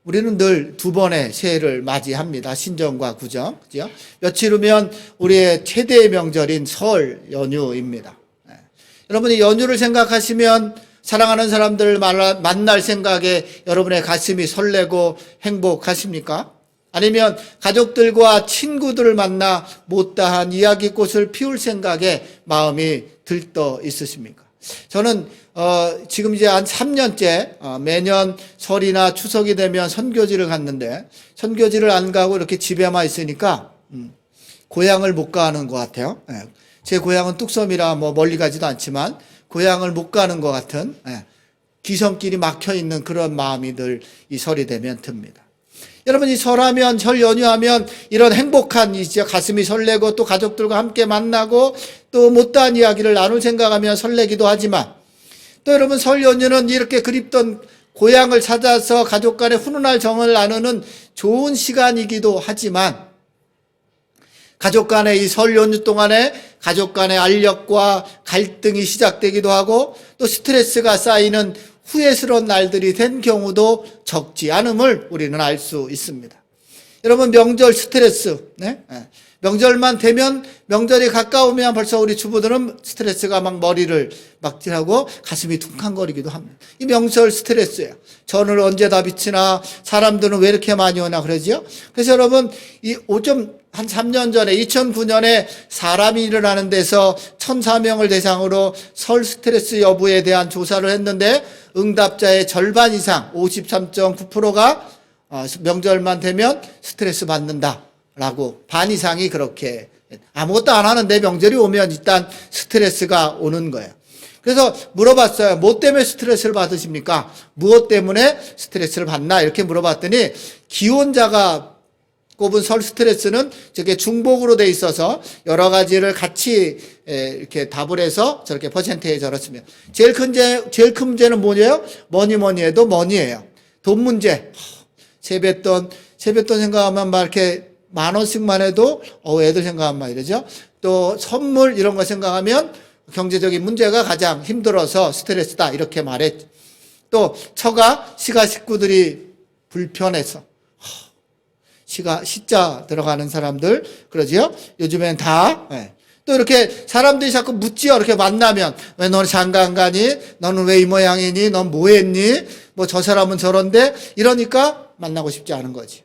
우리는 늘 두 번의 새해를 맞이합니다. 신정과 구정. 그죠? 며칠 후면 우리의 최대의 명절인 설 연휴입니다. 여러분이 연휴를 생각하시면 사랑하는 사람들을 만날 생각에 여러분의 가슴이 설레고 행복하십니까? 아니면 가족들과 친구들을 만나 못다한 이야기꽃을 피울 생각에 마음이 들떠 있으십니까? 저는 지금 이제 한 3년째 매년 설이나 추석이 되면 선교지를 갔는데 선교지를 안 가고 이렇게 집에만 있으니까 고향을 못 가는 것 같아요. 제 고향은 뚝섬이라 뭐 멀리 가지도 않지만 고향을 못 가는 것 같은 귀성길이 막혀 있는 그런 마음이 늘 이 설이 되면 듭니다. 여러분, 이 설하면, 설 연휴하면 이런 행복한 이제 가슴이 설레고 또 가족들과 함께 만나고 또 못다한 이야기를 나눌 생각하면 설레기도 하지만 또 여러분, 설 연휴는 이렇게 그립던 고향을 찾아서 가족 간의 훈훈할 정을 나누는 좋은 시간이기도 하지만 가족 간의 이 설 연휴 동안에 가족 간의 알력과 갈등이 시작되기도 하고 또 스트레스가 쌓이는 후회스러운 날들이 된 경우도 적지 않음을 우리는 알 수 있습니다. 여러분, 명절 스트레스, 명절만 되면, 명절이 가까우면 벌써 우리 주부들은 스트레스가 막 머리를 막질하고 가슴이 쿵쾅거리기도 합니다. 이 명절 스트레스예요. 전을 언제 다 비치나, 사람들은 왜 이렇게 많이 오나 그러지요? 그래서 여러분, 한 3년 전에 2009년에 사람이 일어나는 데서 1,400명을 대상으로 설 스트레스 여부에 대한 조사를 했는데 응답자의 절반 이상 53.9%가 명절만 되면 스트레스 받는다라고, 반 이상이 그렇게 아무것도 안 하는데 명절이 오면 일단 스트레스가 오는 거예요. 그래서 물어봤어요. 뭐 때문에 스트레스를 받으십니까? 무엇 때문에 스트레스를 받나? 이렇게 물어봤더니 기혼자가 꼽은 설 스트레스는 저게 중복으로 돼 있어서 여러 가지를 같이 이렇게 답을 해서 저렇게 퍼센테이지 적었습니다. 제일 큰 문제는 뭐예요? 뭐니 해도 머니예요. 돈 문제. 세뱃돈 생각하면 막 이렇게 10,000원씩만 해도 애들 생각하면 막 이러죠. 또 선물 이런 거 생각하면 경제적인 문제가 가장 힘들어서 스트레스다 이렇게 말했죠. 또 처가 시가 식구들이 불편해서 시자 들어가는 사람들 그러지요. 요즘엔 다. 또 이렇게 사람들이 자꾸 묻지요. 이렇게 만나면 왜 너는 장가 안 가니? 너는 왜 이 모양이니? 넌 뭐 했니? 뭐 저 사람은 저런데 이러니까 만나고 싶지 않은 거지.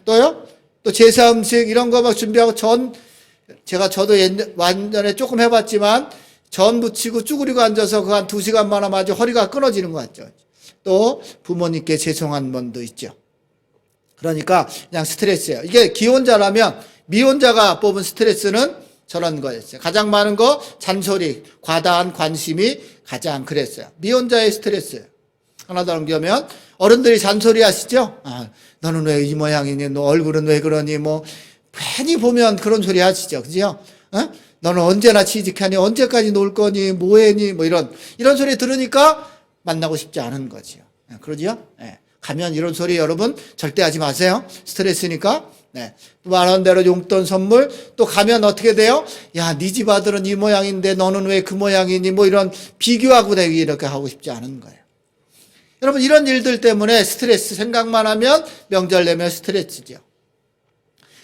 또요? 또 제사 음식 이런 거 막 준비하고 저도 완전에 조금 해봤지만 전 부치고 쭈그리고 앉아서 그 한 2시간만 하면 아주 허리가 끊어지는 것 같죠. 또 부모님께 죄송한 분도 있죠. 그러니까 그냥 스트레스예요. 이게 기혼자라면 미혼자가 뽑은 스트레스는 저런 거였어요. 가장 많은 거 잔소리, 과다한 관심이 가장 그랬어요. 미혼자의 스트레스예요. 하나 더 넘기면 어른들이 잔소리 하시죠. 너는 왜 이 모양이니? 너 얼굴은 왜 그러니? 뭐 괜히 보면 그런 소리 하시죠. 그죠? 너는 언제나 취직하니? 언제까지 놀 거니? 뭐 했니? 뭐 이런 소리 들으니까 만나고 싶지 않은 거지요. 그러죠? 가면 이런 소리 여러분 절대 하지 마세요. 스트레스니까. 말한 대로 용돈 선물 또 가면 어떻게 돼요? 야, 네 집 아들은 이 모양인데 너는 왜 그 모양이니? 뭐 이런 비교하고 되기 이렇게 하고 싶지 않은 거예요. 여러분, 이런 일들 때문에 스트레스 생각만 하면 명절 내면 스트레스죠.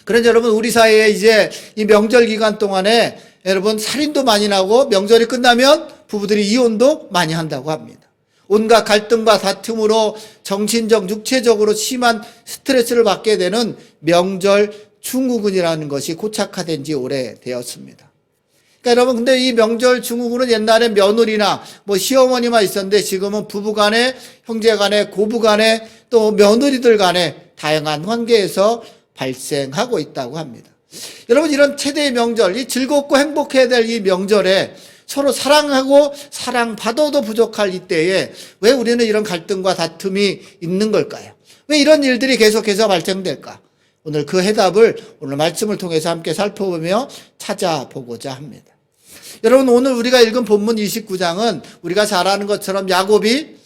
그런데 여러분, 우리 사회에 이제 이 명절 기간 동안에 여러분 살인도 많이 나고 명절이 끝나면 부부들이 이혼도 많이 한다고 합니다. 온갖 갈등과 다툼으로 정신적, 육체적으로 심한 스트레스를 받게 되는 명절 증후군이라는 것이 고착화된 지 오래되었습니다. 그러니까 여러분, 근데 이 명절 증후군은 옛날에 며느리나 뭐 시어머니만 있었는데 지금은 부부 간에, 형제 간에, 고부 간에 또 며느리들 간에 다양한 관계에서 발생하고 있다고 합니다. 여러분, 이런 최대의 명절, 이 즐겁고 행복해야 될 이 명절에 서로 사랑하고 사랑받아도 부족할 이때에 왜 우리는 이런 갈등과 다툼이 있는 걸까요? 왜 이런 일들이 계속해서 발생될까? 오늘 그 해답을 오늘 말씀을 통해서 함께 살펴보며 찾아보고자 합니다. 여러분, 오늘 우리가 읽은 본문 29장은 우리가 잘 아는 것처럼 야곱이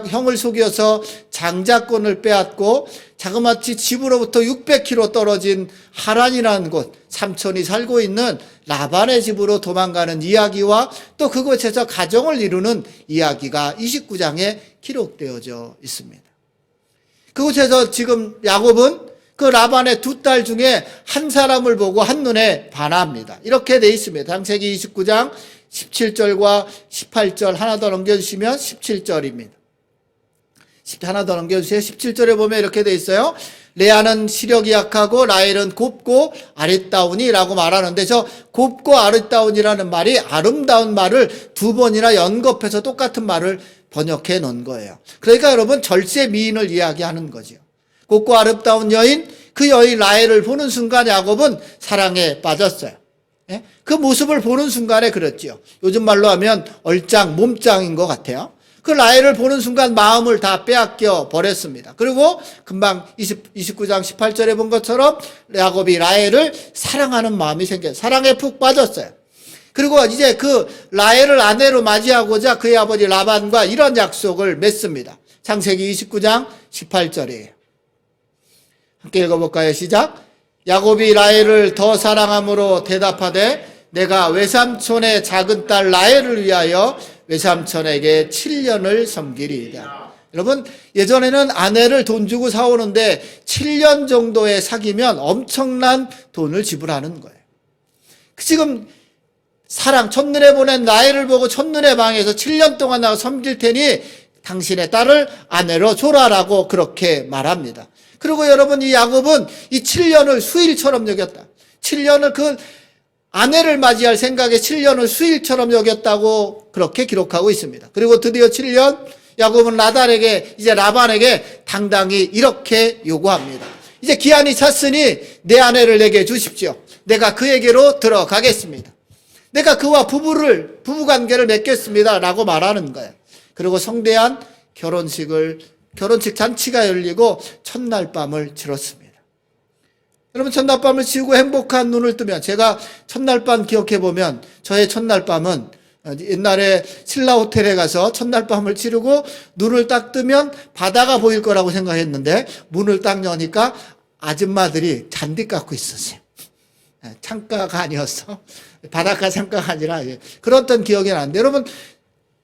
형을 속여서 장자권을 빼앗고 자그마치 집으로부터 600km 떨어진 하란이라는 곳, 삼촌이 살고 있는 라반의 집으로 도망가는 이야기와 또 그곳에서 가정을 이루는 이야기가 29장에 기록되어져 있습니다. 그곳에서 지금 야곱은 그 라반의 두 딸 중에 한 사람을 보고 한눈에 반합니다. 이렇게 돼 있습니다. 창세기 29장 17절과 18절 하나 더 넘겨주시면 17절입니다. 하나 더 넘겨주세요. 17절에 보면 이렇게 돼 있어요. 레아는 시력이 약하고 라헬은 곱고 아리따우니 라고 말하는데, 저 곱고 아리따우니라는 말이 아름다운 말을 두 번이나 연겁해서 똑같은 말을 번역해 놓은 거예요. 그러니까 여러분, 절세 미인을 이야기하는 거죠. 곱고 아름다운 여인, 그 여인 라헬을 보는 순간 야곱은 사랑에 빠졌어요. 예? 그 모습을 보는 순간에 그랬지요. 요즘 말로 하면 얼짱, 몸짱인 것 같아요. 그 라헬을 보는 순간 마음을 다 빼앗겨 버렸습니다. 그리고 금방 29장 18절에 본 것처럼 야곱이 라헬을 사랑하는 마음이 생겨요. 사랑에 푹 빠졌어요. 그리고 이제 그 라헬을 아내로 맞이하고자 그의 아버지 라반과 이런 약속을 맺습니다. 창세기 29장 18절이에요. 함께 읽어볼까요? 시작. 야곱이 라헬을 더 사랑함으로 대답하되 내가 외삼촌의 작은 딸 라헬을 위하여 외삼촌에게 7년을 섬기리이다. 여러분, 예전에는 아내를 돈 주고 사오는데 7년 정도에 사귀면 엄청난 돈을 지불하는 거예요. 지금 사랑, 첫눈에 보낸 라헬을 보고 첫눈에 방에서 7년 동안 나가 섬길 테니 당신의 딸을 아내로 줘라라고 그렇게 말합니다. 그리고 여러분, 이 야곱은 이 7년을 수일처럼 여겼다. 7년을 그 아내를 맞이할 생각에 7년을 수일처럼 여겼다고 그렇게 기록하고 있습니다. 그리고 드디어 7년, 야곱은 이제 라반에게 당당히 이렇게 요구합니다. 이제 기한이 찼으니 내 아내를 내게 주십시오. 내가 그에게로 들어가겠습니다. 내가 그와 부부관계를 맺겠습니다. 라고 말하는 거예요. 그리고 성대한 결혼식 잔치가 열리고 첫날 밤을 치렀습니다. 여러분, 첫날 밤을 치우고 행복한 눈을 뜨면, 제가 첫날 밤 기억해 보면 저의 첫날 밤은 옛날에 신라 호텔에 가서 첫날 밤을 치르고 눈을 딱 뜨면 바다가 보일 거라고 생각했는데 문을 딱 여니까 아줌마들이 잔디 깎고 있었어요. 창가가 아니었어. 바닷가 창가가 아니라 그랬던 기억이 나는데, 여러분,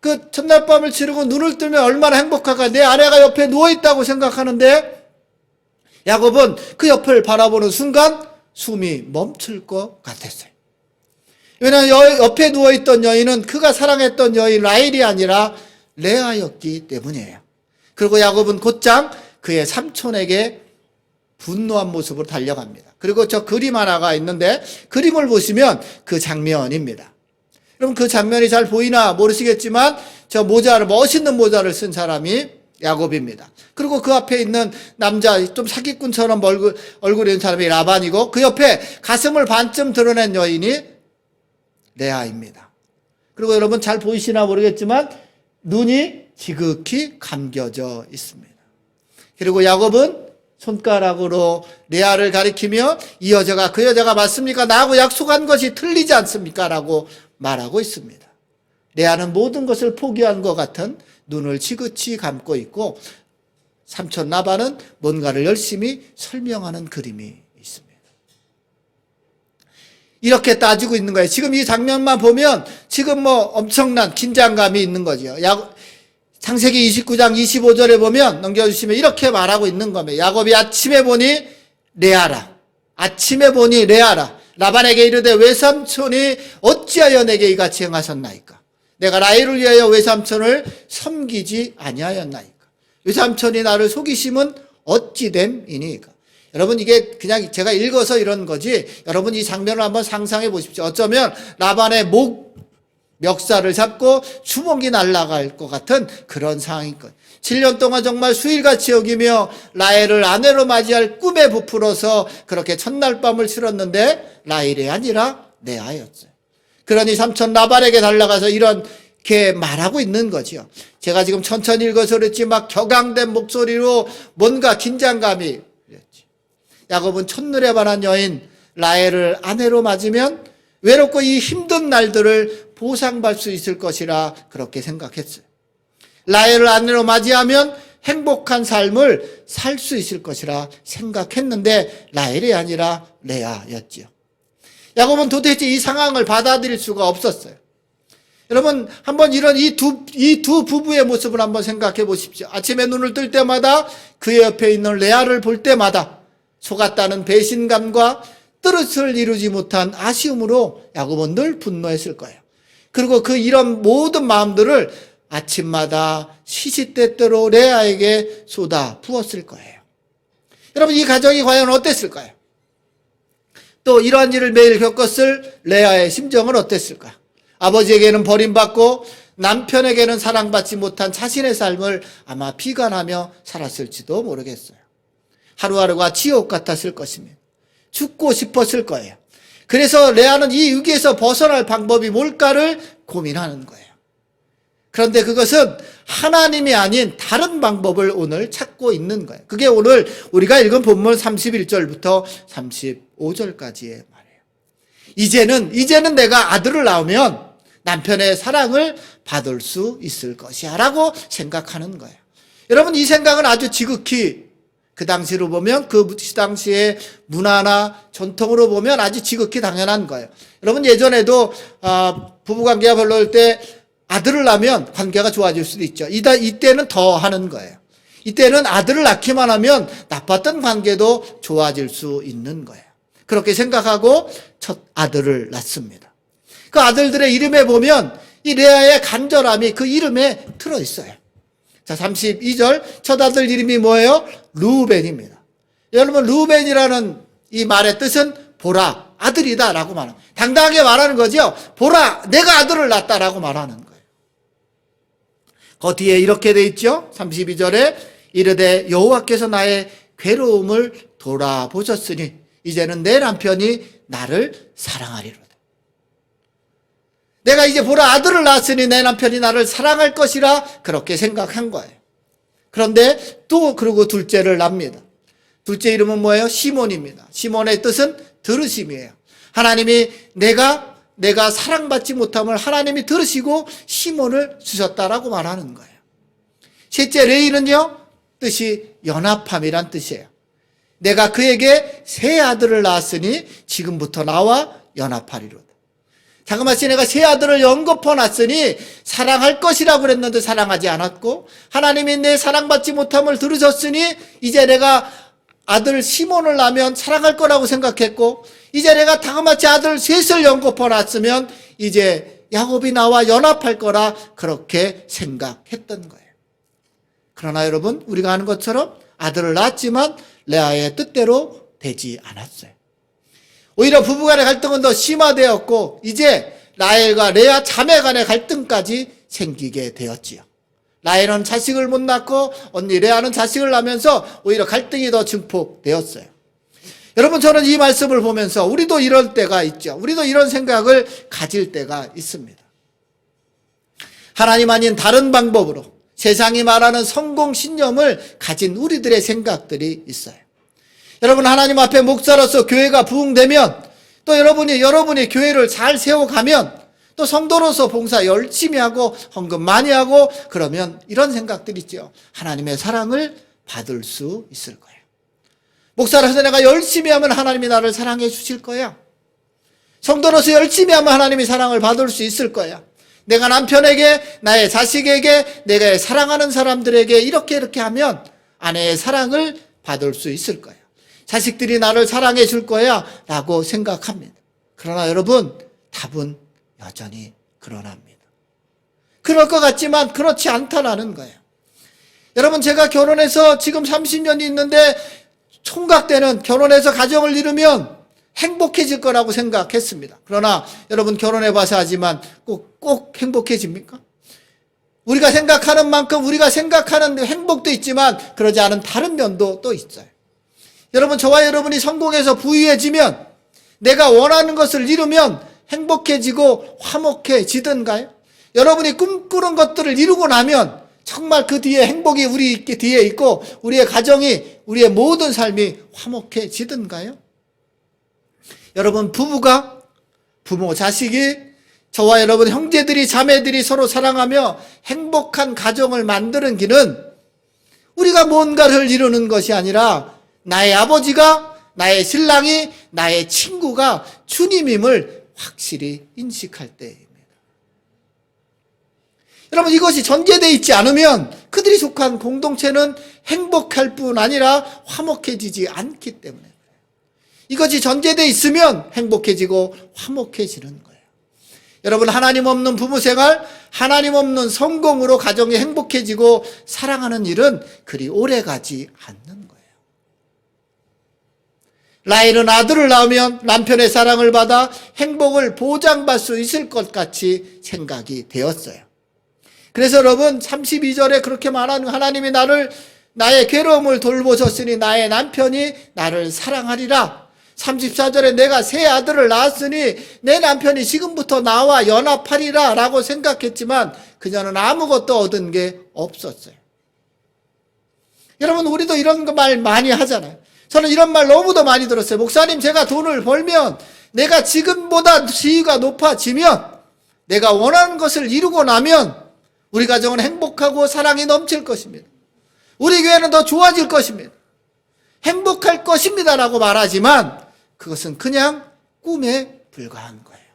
그 첫날 밤을 치르고 눈을 뜨면 얼마나 행복할까. 내 아내가 옆에 누워있다고 생각하는데 야곱은 그 옆을 바라보는 순간 숨이 멈출 것 같았어요. 왜냐하면 옆에 누워있던 여인은 그가 사랑했던 여인 라헬이 아니라 레아였기 때문이에요. 그리고 야곱은 곧장 그의 삼촌에게 분노한 모습으로 달려갑니다. 그리고 저 그림 하나가 있는데 그림을 보시면 그 장면입니다. 여러분, 그 장면이 잘 보이나 모르시겠지만 저 멋있는 모자를 쓴 사람이 야곱입니다. 그리고 그 앞에 있는 남자, 좀 사기꾼처럼 얼굴이 있는 사람이 라반이고 그 옆에 가슴을 반쯤 드러낸 여인이 레아입니다. 그리고 여러분 잘 보이시나 모르겠지만 눈이 지극히 감겨져 있습니다. 그리고 야곱은 손가락으로 레아를 가리키며 이 여자가 그 여자가 맞습니까? 나하고 약속한 것이 틀리지 않습니까? 라고 말하고 있습니다. 레아는 모든 것을 포기한 것 같은 눈을 지그치 감고 있고 삼촌 라반은 뭔가를 열심히 설명하는 그림이 있습니다. 이렇게 따지고 있는 거예요. 지금 이 장면만 보면 지금 엄청난 긴장감이 있는 거죠. 창세기 29장 25절에 보면 넘겨주시면 이렇게 말하고 있는 겁니다. 야곱이 아침에 보니 레아라. 라반에게 이르되 외삼촌이 어찌하여 내게 이같이 행하셨나이까? 내가 라헬을 위하여 외삼촌을 섬기지 아니하였나이까? 외삼촌이 나를 속이심은 어찌 됨이니까? 여러분, 이게 그냥 제가 읽어서 이런 거지, 여러분 이 장면을 한번 상상해 보십시오. 어쩌면 라반의 멱살을 잡고 주먹이 날아갈 것 같은 그런 상황일 거예요. 7년 동안 정말 수일같이 여기며 라헬을 아내로 맞이할 꿈에 부풀어서 그렇게 첫날 밤을 치렀는데 라헬이 아니라 레아였어요. 그러니 삼촌 라반에게 달려가서 이렇게 말하고 있는 거죠. 제가 지금 천천히 읽어서 그랬지 막 격앙된 목소리로 뭔가 긴장감이 그랬지. 야곱은 첫눈에 반한 여인 라헬을 아내로 맞으면 외롭고 이 힘든 날들을 보상받을 수 있을 것이라 그렇게 생각했어요. 라헬을 아내로 맞이하면 행복한 삶을 살 수 있을 것이라 생각했는데 라헬이 아니라 레아였지요. 야곱은 도대체 이 상황을 받아들일 수가 없었어요. 여러분 한번 이런 이 두 부부의 모습을 한번 생각해 보십시오. 아침에 눈을 뜰 때마다 그의 옆에 있는 레아를 볼 때마다 속았다는 배신감과 뜻을 이루지 못한 아쉬움으로 야곱은 늘 분노했을 거예요. 그리고 그 이런 모든 마음들을 아침마다 시시때때로 레아에게 쏟아 부었을 거예요. 여러분 이 가정이 과연 어땠을까요? 또 이러한 일을 매일 겪었을 레아의 심정은 어땠을까요? 아버지에게는 버림받고 남편에게는 사랑받지 못한 자신의 삶을 아마 비관하며 살았을지도 모르겠어요. 하루하루가 지옥 같았을 것입니다. 죽고 싶었을 거예요. 그래서 레아는 이 위기에서 벗어날 방법이 뭘까를 고민하는 거예요. 그런데 그것은 하나님이 아닌 다른 방법을 오늘 찾고 있는 거예요. 그게 오늘 우리가 읽은 본문 31절부터 35절까지의 말이에요. 이제는 내가 아들을 낳으면 남편의 사랑을 받을 수 있을 것이야 라고 생각하는 거예요. 여러분 이 생각은 아주 지극히 그 당시로 보면 그 당시의 문화나 전통으로 보면 아주 지극히 당연한 거예요. 여러분 예전에도 부부관계가 별로일 때 아들을 낳으면 관계가 좋아질 수도 있죠. 이때는 더 하는 거예요. 이때는 아들을 낳기만 하면 나빴던 관계도 좋아질 수 있는 거예요. 그렇게 생각하고 첫 아들을 낳습니다. 그 아들들의 이름에 보면 이 레아의 간절함이 그 이름에 들어있어요. 자, 32절 첫 아들 이름이 뭐예요? 르우벤입니다. 여러분 르우벤이라는 이 말의 뜻은 보라, 아들이다 라고 말합니다. 당당하게 말하는 거죠. 보라, 내가 아들을 낳았다라고 말하는 거예요. 그 뒤에 이렇게 돼 있죠. 32절에 이르되 여호와께서 나의 괴로움을 돌아보셨으니 이제는 내 남편이 나를 사랑하리로다. 내가 이제 보라 아들을 낳았으니 내 남편이 나를 사랑할 것이라 그렇게 생각한 거예요. 그런데 또 그리고 둘째를 낳습니다. 둘째 이름은 뭐예요? 시몬입니다. 시몬의 뜻은 들으심이에요. 하나님이 내가 사랑받지 못함을 하나님이 들으시고 시몬을 주셨다라고 말하는 거예요. 셋째 레이는요, 뜻이 연합함이란 뜻이에요. 내가 그에게 새 아들을 낳았으니 지금부터 나와 연합하리로다. 잠깐만, 내가 새 아들을 연거푸어 놨으니 사랑할 것이라고 그랬는데 사랑하지 않았고, 하나님이 내 사랑받지 못함을 들으셨으니 이제 내가 아들 시몬을 낳으면 사랑할 거라고 생각했고, 이제 내가 다그마치 아들 셋을 연거푸어 놨으면 이제 야곱이 나와 연합할 거라 그렇게 생각했던 거예요. 그러나 여러분, 우리가 아는 것처럼 아들을 낳았지만 레아의 뜻대로 되지 않았어요. 오히려 부부간의 갈등은 더 심화되었고 이제 라헬과 레아 자매 간의 갈등까지 생기게 되었지요. 라헬은 자식을 못 낳고 언니 레아는 자식을 낳으면서 오히려 갈등이 더 증폭되었어요. 여러분, 저는 이 말씀을 보면서 우리도 이럴 때가 있죠. 우리도 이런 생각을 가질 때가 있습니다. 하나님 아닌 다른 방법으로 세상이 말하는 성공 신념을 가진 우리들의 생각들이 있어요. 여러분, 하나님 앞에 목사로서 교회가 부흥되면, 또 여러분이 교회를 잘 세워가면, 또 성도로서 봉사 열심히 하고 헌금 많이 하고 그러면 이런 생각들이 있죠. 하나님의 사랑을 받을 수 있을 거예요. 목사로서 내가 열심히 하면 하나님이 나를 사랑해 주실 거야. 성도로서 열심히 하면 하나님이 사랑을 받을 수 있을 거야. 내가 남편에게, 나의 자식에게, 내가 사랑하는 사람들에게 이렇게 하면 아내의 사랑을 받을 수 있을 거야. 자식들이 나를 사랑해 줄 거야 라고 생각합니다. 그러나 여러분, 답은 여전히 그러합니다. 그럴 것 같지만 그렇지 않다라는 거예요. 여러분, 제가 결혼해서 지금 30년이 있는데 총각 때는 결혼해서 가정을 이루면 행복해질 거라고 생각했습니다. 그러나 여러분, 결혼해봐서 하지만 꼭 행복해집니까? 우리가 생각하는 만큼 우리가 생각하는 행복도 있지만 그러지 않은 다른 면도 또 있어요. 여러분, 저와 여러분이 성공해서 부유해지면, 내가 원하는 것을 이루면 행복해지고 화목해지던가요? 여러분이 꿈꾸는 것들을 이루고 나면 정말 그 뒤에 행복이 우리 뒤에 있고 우리의 가정이, 우리의 모든 삶이 화목해지던가요? 여러분, 부부가, 부모, 자식이, 저와 여러분 형제들이, 자매들이 서로 사랑하며 행복한 가정을 만드는 길은 우리가 뭔가를 이루는 것이 아니라 나의 아버지가, 나의 신랑이, 나의 친구가 주님임을 확실히 인식할 때입니다. 여러분, 이것이 전제되어 있지 않으면 그들이 속한 공동체는 행복할 뿐 아니라 화목해지지 않기 때문에 그래요. 이것이 전제되어 있으면 행복해지고 화목해지는 거예요. 여러분, 하나님 없는 부부 생활, 하나님 없는 성공으로 가정이 행복해지고 사랑하는 일은 그리 오래가지 않는 거예요. 라헬은 아들을 낳으면 남편의 사랑을 받아 행복을 보장받을 수 있을 것 같이 생각이 되었어요. 그래서 여러분, 32절에 그렇게 말하는, 하나님이 나의 괴로움을 돌보셨으니 나의 남편이 나를 사랑하리라. 34절에 내가 새 아들을 낳았으니 내 남편이 지금부터 나와 연합하리라 라고 생각했지만 그녀는 아무것도 얻은 게 없었어요. 여러분, 우리도 이런 말 많이 하잖아요. 저는 이런 말 너무도 많이 들었어요. 목사님, 제가 돈을 벌면, 내가 지금보다 지위가 높아지면, 내가 원하는 것을 이루고 나면 우리 가정은 행복하고 사랑이 넘칠 것입니다. 우리 교회는 더 좋아질 것입니다. 행복할 것입니다 라고 말하지만 그것은 그냥 꿈에 불과한 거예요.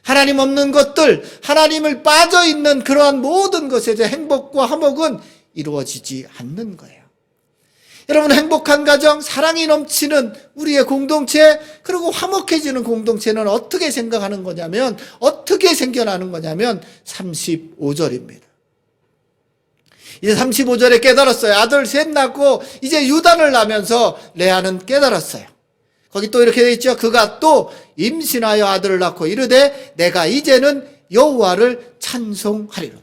하나님 없는 것들, 하나님을 빠져있는 그러한 모든 것에서 행복과 화목은 이루어지지 않는 거예요. 여러분, 행복한 가정, 사랑이 넘치는 우리의 공동체, 그리고 화목해지는 공동체는 어떻게 생각하는 거냐면, 어떻게 생겨나는 거냐면 35절입니다. 이제 35절에 깨달았어요. 아들 셋 낳고 이제 유다를 낳으면서 레아는 깨달았어요. 거기 또 이렇게 되어 있죠. 그가 또 임신하여 아들을 낳고 이르되 내가 이제는 여호와를 찬송하리로다.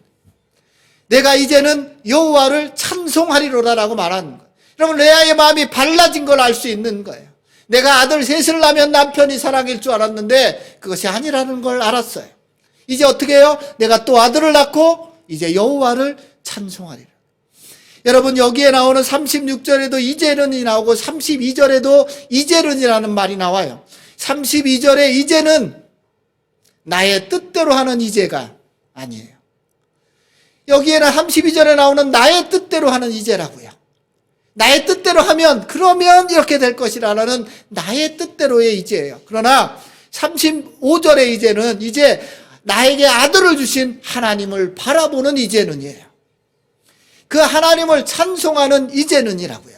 내가 이제는 여호와를 찬송하리로다라고 말하는 거예요. 여러분, 레아의 마음이 발라진 걸 알 수 있는 거예요. 내가 아들 셋을 낳으면 남편이 사랑일 줄 알았는데 그것이 아니라는 걸 알았어요. 이제 어떻게 해요? 내가 또 아들을 낳고 이제 여호와를 찬송하리라. 여러분, 여기에 나오는 36절에도 이제는이 나오고 32절에도 이제는이라는 말이 나와요. 32절에 이제는 나의 뜻대로 하는 이제가 아니에요. 여기에는 32절에 나오는 나의 뜻대로 하는 이제라고요. 나의 뜻대로 하면 그러면 이렇게 될 것이라는 나의 뜻대로의 이제예요. 그러나 35절의 이제는 이제 나에게 아들을 주신 하나님을 바라보는 이제는이에요. 그 하나님을 찬송하는 이제는이라고요.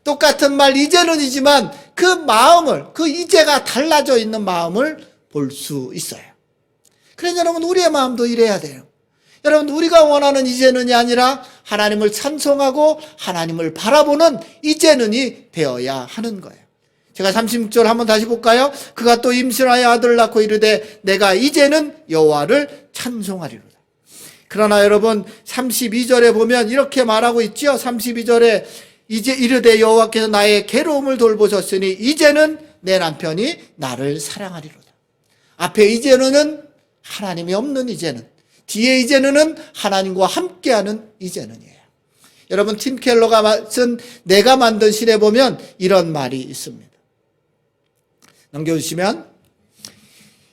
똑같은 말 이제는이지만 그 마음을, 그 이제가 달라져 있는 마음을 볼 수 있어요. 그래서 여러분, 우리의 마음도 이래야 돼요. 여러분, 우리가 원하는 이제는이 아니라 하나님을 찬송하고 하나님을 바라보는 이제는이 되어야 하는 거예요. 제가 36절 한번 다시 볼까요? 그가 또 임신하여 아들을 낳고 이르되 내가 이제는 여호와를 찬송하리로다. 그러나 여러분, 32절에 보면 이렇게 말하고 있죠. 32절에 이제 이르되 여호와께서 나의 괴로움을 돌보셨으니 이제는 내 남편이 나를 사랑하리로다. 앞에 이제는은 하나님이 없는 이제는, 뒤에 이제는은 하나님과 함께하는 이제는이에요. 여러분, 팀 켈러가 쓴 내가 만든 시에 보면 이런 말이 있습니다. 넘겨주시면,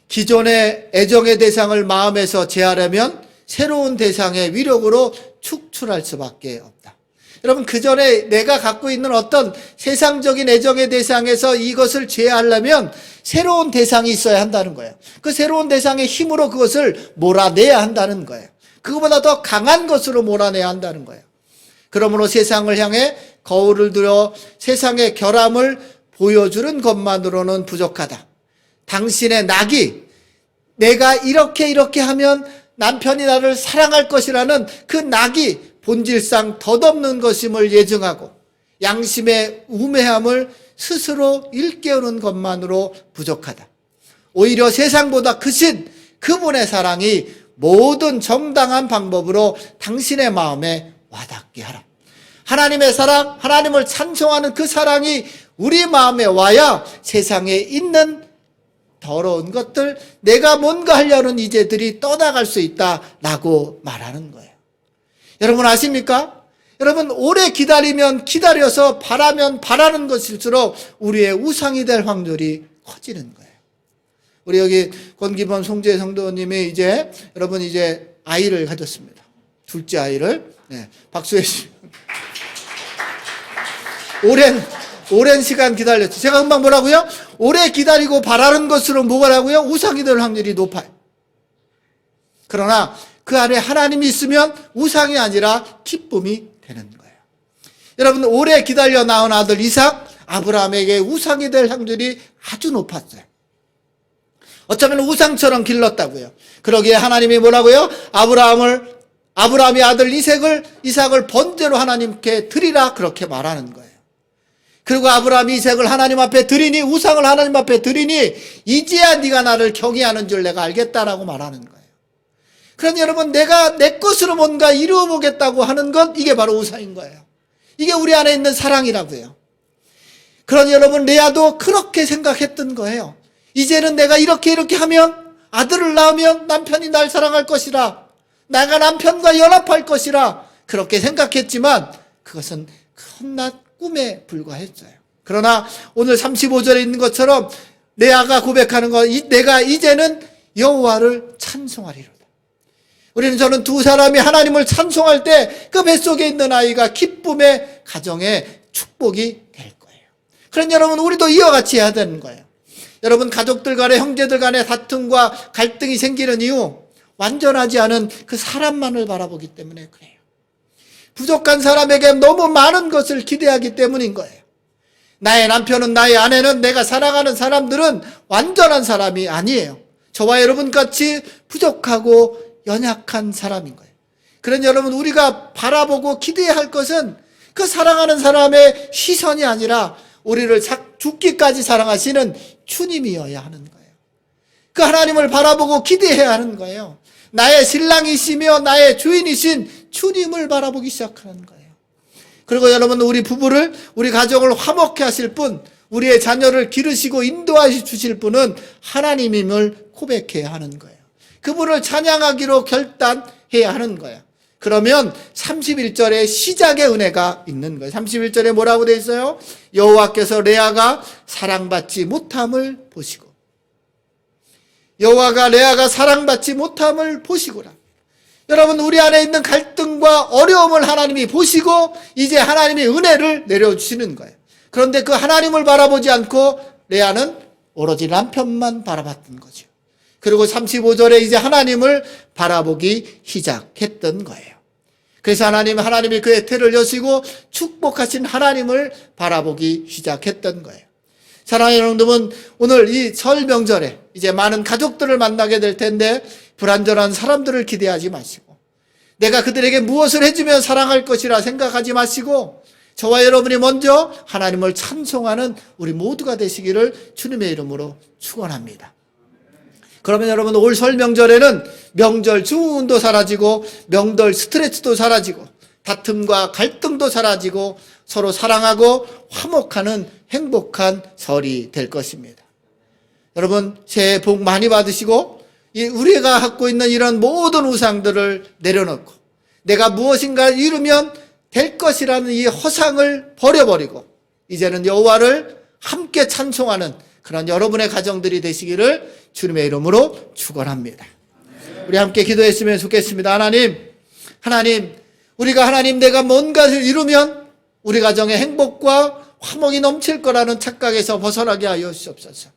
기존의 애정의 대상을 마음에서 제하려면 새로운 대상의 위력으로 축출할 수밖에 없다. 여러분, 그전에 내가 갖고 있는 어떤 세상적인 애정의 대상에서 이것을 제하려면 새로운 대상이 있어야 한다는 거예요. 그 새로운 대상의 힘으로 그것을 몰아내야 한다는 거예요. 그것보다 더 강한 것으로 몰아내야 한다는 거예요. 그러므로 세상을 향해 거울을 들어 세상의 결함을 보여주는 것만으로는 부족하다. 당신의 낙이 내가 이렇게 하면 남편이 나를 사랑할 것이라는 그 낙이 본질상 덧없는 것임을 예증하고 양심의 우매함을 스스로 일깨우는 것만으로 부족하다. 오히려 세상보다 크신 그분의 사랑이 모든 정당한 방법으로 당신의 마음에 와닿게 하라. 하나님의 사랑, 하나님을 찬송하는 그 사랑이 우리 마음에 와야 세상에 있는 더러운 것들, 내가 뭔가 하려는 이제들이 떠나갈 수 있다라고 말하는 거예요. 여러분 아십니까? 여러분, 오래 기다리면 기다려서 바라면 바라는 것일수록 우리의 우상이 될 확률이 커지는 거예요. 우리 여기 권기범 송재 성도님이 이제 여러분 이제 아이를 가졌습니다. 둘째 아이를. 네, 박수해 주시면. 오랜 시간 기다렸죠. 제가 금방 뭐라고요? 오래 기다리고 바라는 것으로 뭐라고요? 우상이 될 확률이 높아요. 그러나 그 안에 하나님이 있으면 우상이 아니라 기쁨이 되는 거예요. 여러분, 오래 기다려 낳은 아들 이삭, 아브라함에게 우상이 될 확률이 아주 높았어요. 어쩌면 우상처럼 길렀다고요. 그러기에 하나님이 뭐라고요? 아브라함의 아들 이삭을 번제로 하나님께 드리라, 그렇게 말하는 거예요. 그리고 아브라함이 이삭을 하나님 앞에 드리니, 우상을 하나님 앞에 드리니 이제야 네가 나를 경외하는 줄 내가 알겠다라고 말하는 거예요. 그러니 여러분, 내가 내 것으로 뭔가 이루어보겠다고 하는 것, 이게 바로 우상인 거예요. 이게 우리 안에 있는 사랑이라고요. 그러니 여러분, 레아도 그렇게 생각했던 거예요. 이제는 내가 이렇게 하면, 아들을 낳으면 남편이 날 사랑할 것이라, 내가 남편과 연합할 것이라, 그렇게 생각했지만 그것은 한낱 꿈에 불과했어요. 그러나 오늘 35절에 있는 것처럼 레아가 고백하는 것, 내가 이제는 여호와를 찬송하리로다. 저는 두 사람이 하나님을 찬송할 때 그 뱃속에 있는 아이가 기쁨의 가정의 축복이 될 거예요. 그런 여러분, 우리도 이와 같이 해야 되는 거예요. 여러분, 가족들 간에, 형제들 간에 다툼과 갈등이 생기는 이유, 완전하지 않은 그 사람만을 바라보기 때문에 그래요. 부족한 사람에게 너무 많은 것을 기대하기 때문인 거예요. 나의 남편은, 나의 아내는, 내가 사랑하는 사람들은 완전한 사람이 아니에요. 저와 여러분 같이 부족하고 연약한 사람인 거예요. 그런 여러분, 우리가 바라보고 기대해야 할 것은 그 사랑하는 사람의 시선이 아니라 우리를 죽기까지 사랑하시는 주님이어야 하는 거예요. 그 하나님을 바라보고 기대해야 하는 거예요. 나의 신랑이시며 나의 주인이신 주님을 바라보기 시작하는 거예요. 그리고 여러분, 우리 부부를, 우리 가정을 화목케 하실 분, 우리의 자녀를 기르시고 인도하시 주실 분은 하나님임을 고백해야 하는 거예요. 그분을 찬양하기로 결단해야 하는 거예요. 그러면 31절에 시작의 은혜가 있는 거예요. 31절에 뭐라고 되어 있어요? 여호와께서 레아가 사랑받지 못함을 보시고, 여호와가 레아가 사랑받지 못함을 보시고라. 여러분, 우리 안에 있는 갈등과 어려움을 하나님이 보시고 이제 하나님의 은혜를 내려주시는 거예요. 그런데 그 하나님을 바라보지 않고 레아는 오로지 남편만 바라봤던 거죠. 그리고 35절에 이제 하나님을 바라보기 시작했던 거예요. 그래서 하나님이 그의 태를 여시고 축복하신 하나님을 바라보기 시작했던 거예요. 사랑하는 여러분, 오늘 이 설 명절에 이제 많은 가족들을 만나게 될 텐데 불완전한 사람들을 기대하지 마시고, 내가 그들에게 무엇을 해주면 사랑할 것이라 생각하지 마시고, 저와 여러분이 먼저 하나님을 찬송하는 우리 모두가 되시기를 주님의 이름으로 축원합니다. 그러면 여러분, 올 설 명절에는 명절 주문도 사라지고 명절 스트레스도 사라지고 다툼과 갈등도 사라지고 서로 사랑하고 화목하는 행복한 설이 될 것입니다. 여러분, 새해 복 많이 받으시고 우리가 갖고 있는 이런 모든 우상들을 내려놓고 내가 무엇인가를 이루면 될 것이라는 이 허상을 버려버리고 이제는 여호와를 함께 찬송하는 그런 여러분의 가정들이 되시기를 주님의 이름으로 축원합니다. 우리 함께 기도했으면 좋겠습니다. 하나님, 우리가 내가 뭔가를 이루면 우리 가정의 행복과 화목이 넘칠 거라는 착각에서 벗어나게 하여 주옵소서.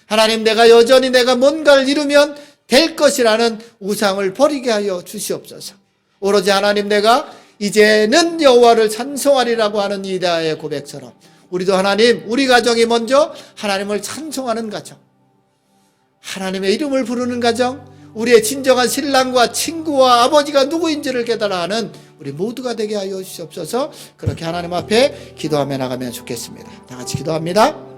하나님, 내가 뭔가를 이루면 될 것이라는 우상을 버리게 하여 주시옵소서. 오로지 하나님, 내가 이제는 여호와를 찬송하리라고 하는 이다의 고백처럼 우리도 우리 가정이 먼저 하나님을 찬송하는 가정, 하나님의 이름을 부르는 가정, 우리의 진정한 신랑과 친구와 아버지가 누구인지를 깨달아 하는 우리 모두가 되게 하여 주시옵소서. 그렇게 하나님 앞에 기도하며 나가면 좋겠습니다. 다 같이 기도합니다.